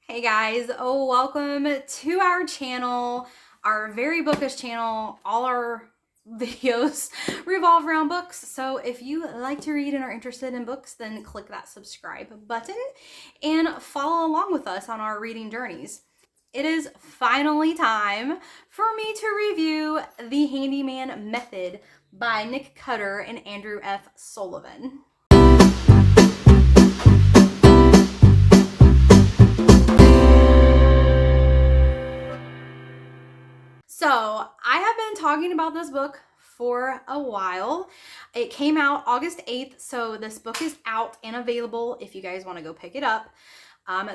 Hey guys, welcome to our channel, our very bookish channel. All our videos revolve around books. So if you like to read and are interested in books, then click that subscribe button and follow along with us on our reading journeys. It is finally time for me to review The Handyman Method by Nick Cutter and Andrew F. Sullivan. So I have been talking about this book for a while. It came out August 8th, so this book is out and available if you guys want to go pick it up.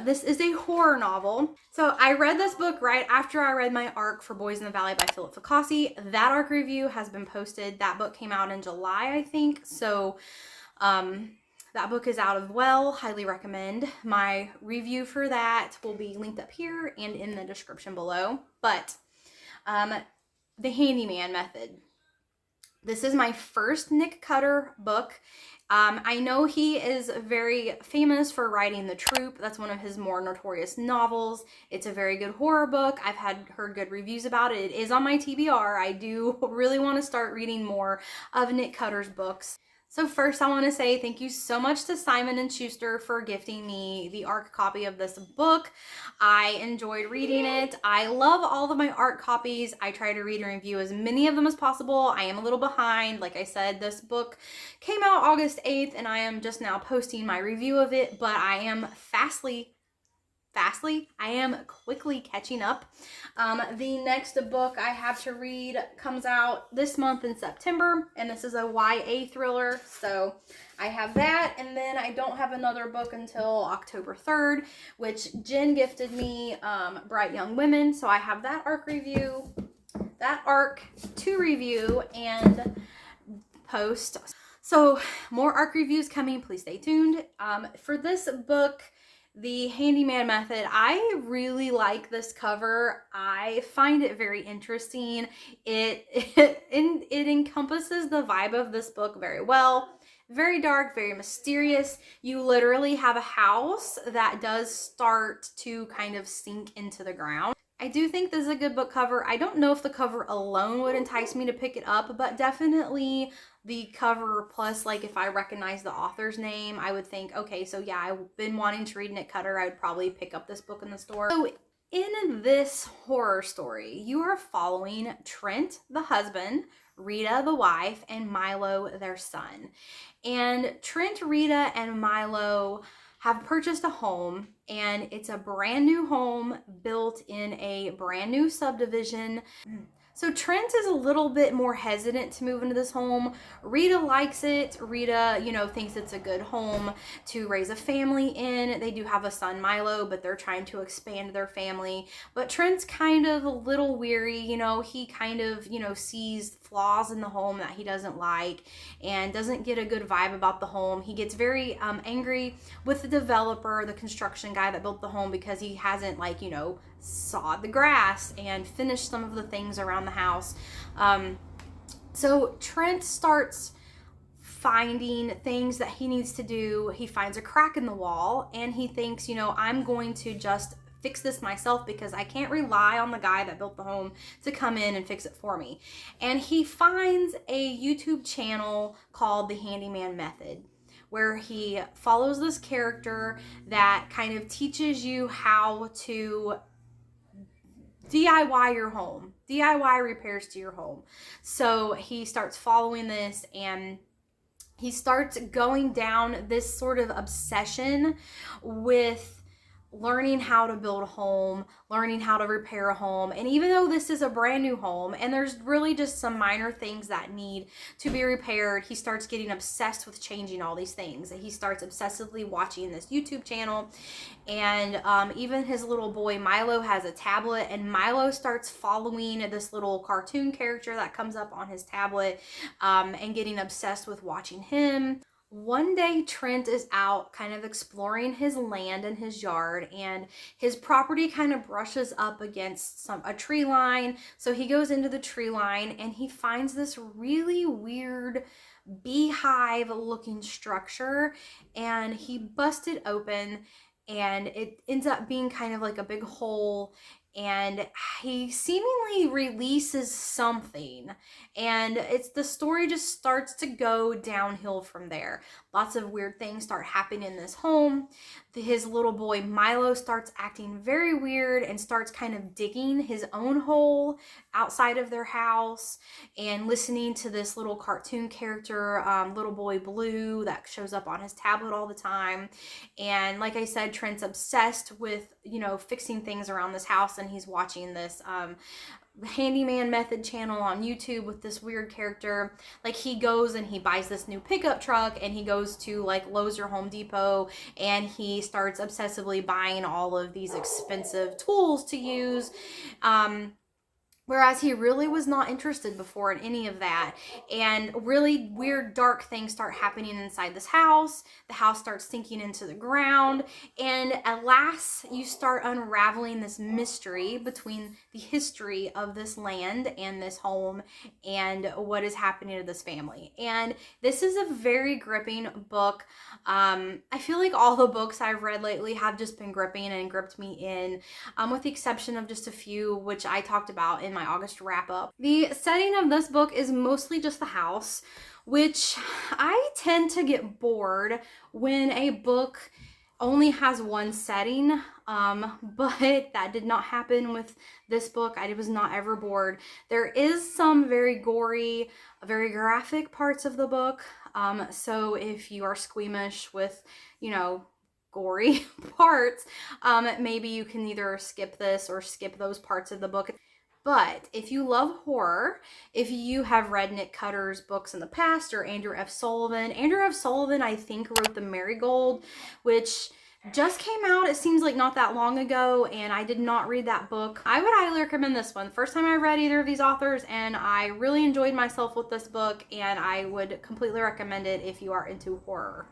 This is a horror novel. So I read this book right after I read my ARC for Boys in the Valley by Philip Ficassi. That ARC review has been posted. That book came out in July, I think. So that book is out as well. Highly recommend. My review for that will be linked up here and in the description below. But The Handyman Method. This is my first Nick Cutter book. I know he is very famous for writing The Troop. That's one of his more notorious novels. It's a very good horror book. I've heard good reviews about it. It is on my TBR. I do really want to start reading more of Nick Cutter's books. So first I want to say thank you so much to Simon & Schuster for gifting me the ARC copy of this book. I enjoyed reading it. I love all of my ARC copies. I try to read and review as many of them as possible. I am a little behind. Like I said, this book came out August 8th and I am just now posting my review of it, but I am I am quickly catching up. The next book I have to read comes out this month in September, and this is a YA thriller, so I have that, and then I don't have another book until October 3rd, which Jen gifted me, Bright Young Women, so I have that ARC to review and post. So more ARC reviews coming, please stay tuned. For this book, The Handyman Method, I really like this cover. I find it very interesting. It encompasses the vibe of this book very well. Very dark, very mysterious. You literally have a house that does start to kind of sink into the ground. I do think this is a good book cover. I don't know if the cover alone would entice me to pick it up, but definitely the cover plus, like, if I recognize the author's name, I would think, okay, so yeah, I've been wanting to read Nick Cutter. I would probably pick up this book in the store. So in this horror story, you are following Trent, the husband, Rita, the wife, and Milo, their son. And Trent, Rita, and Milo have purchased a home, and it's a brand new home built in a brand new subdivision. So Trent is a little bit more hesitant to move into this home. Rita likes it. Rita, thinks it's a good home to raise a family in. They do have a son, Milo, but they're trying to expand their family. But Trent's kind of a little weary. He kind of, sees flaws in the home that he doesn't like and doesn't get a good vibe about the home. He gets very angry with the developer, the construction guy that built the home, because he hasn't, sawed the grass and finished some of the things around the house. So Trent starts finding things that he needs to do. He finds a crack in the wall and he thinks, I'm going to just fix this myself because I can't rely on the guy that built the home to come in and fix it for me. And he finds a YouTube channel called The Handyman Method, where he follows this character that kind of teaches you how to DIY your home, DIY repairs to your home. So he starts following this and he starts going down this sort of obsession with learning how to build a home, learning how to repair a home. And even though this is a brand new home and there's really just some minor things that need to be repaired, he starts getting obsessed with changing all these things. He starts obsessively watching this YouTube channel. And even his little boy Milo has a tablet, and Milo starts following this little cartoon character that comes up on his tablet and getting obsessed with watching him. One day Trent is out kind of exploring his land and his yard, and his property kind of brushes up against a tree line. So he goes into the tree line and he finds this really weird beehive looking structure, and he busts it open and it ends up being kind of like a big hole, and he seemingly releases something, and the story just starts to go downhill from there. Lots of weird things start happening in this home. His little boy Milo starts acting very weird and starts kind of digging his own hole outside of their house, and listening to this little cartoon character, little boy Blue, that shows up on his tablet all the time. And like I said, Trent's obsessed with, fixing things around this house, and he's watching this Handyman method channel on YouTube with this weird character. Like, he goes and he buys this new pickup truck, and he goes to like Lowe's or Home Depot, and he starts obsessively buying all of these expensive tools to use. Whereas he really was not interested before in any of that. And really weird, dark things start happening inside this house. The house starts sinking into the ground. And alas, you start unraveling this mystery between the history of this land and this home and what is happening to this family. And this is a very gripping book. I feel like all the books I've read lately have just been gripping and gripped me in, with the exception of just a few, which I talked about in my August wrap up. The setting of this book is mostly just the house, which I tend to get bored when a book only has one setting, but that did not happen with this book. I was not ever bored. There is some very gory, very graphic parts of the book, so if you are squeamish with, gory parts, maybe you can either skip this or skip those parts of the book. But if you love horror, if you have read Nick Cutter's books in the past, or Andrew F. Sullivan, I think wrote The Marigold, which just came out, it seems like not that long ago, and I did not read that book. I would highly recommend this one. First time I read either of these authors, and I really enjoyed myself with this book, and I would completely recommend it if you are into horror.